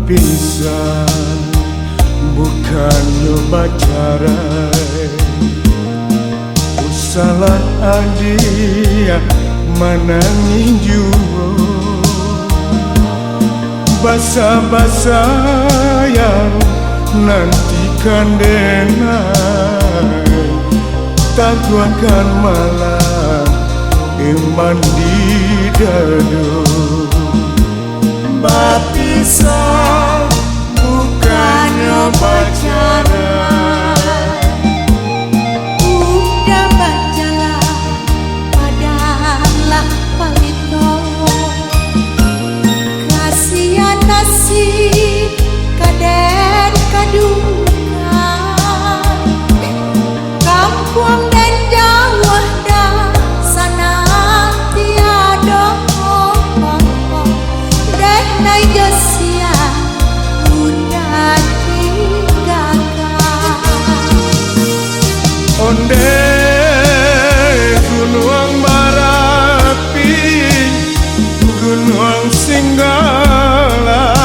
Berpisah bukan nyoba carai, salah adia manangin jua basa-basa yang nantikan denai, taguakan malam iman di dadu. Berpisah bukannya pacaran, udah berjalan padahal palito. Kasihan nasib kaden kaduka, kampung dan jauh dah sana tiada deh nai josia udah tinggalkan. Onde gunung Marapi, gunung Singgala,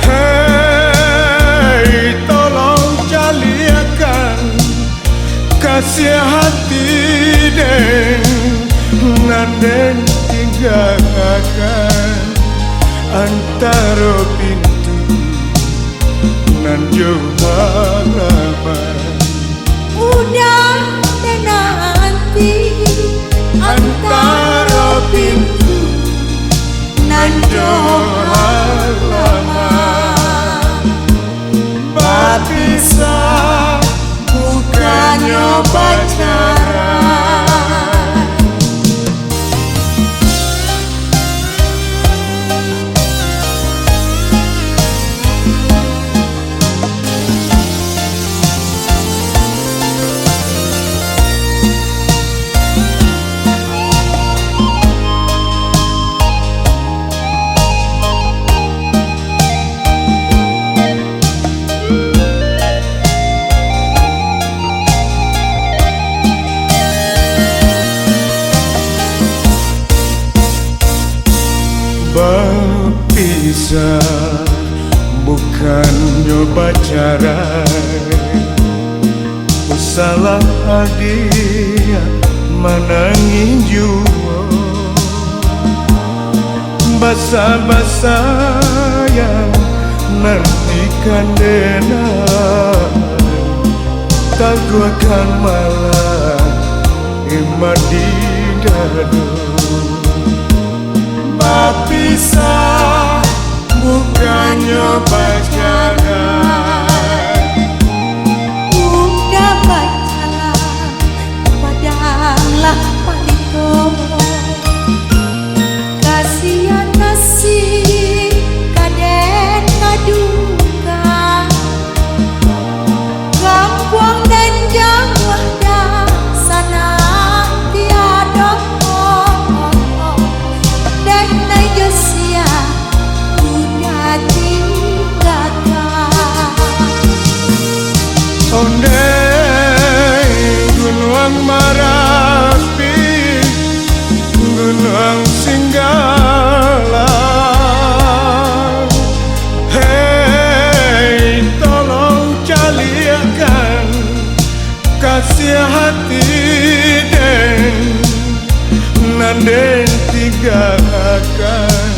hei tolong jaliakan kasih hati den nanden tinggalkan antara pintu nan jauh halaman. Udah dan nanti Antara pintu nan jauh halaman. berpisah bukannya pacaran. Berpisah bukan nyoba carai, salah hadiah manangin jua basa-basa yang nantikan denai, taguakan malam iman di dadu. Berpisah bukannya pacaran, Udah berjalan padahal palito. Kasihan nasib kaden kaduka, kampung dan jauh dah sana tiada dan nai josia udah tinggalkan. onde gunung Marapi, gunung Singgala, hei tolong jaliakan kasih hati den nanden tinggalkan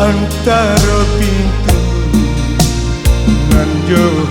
antara pintu nan jauh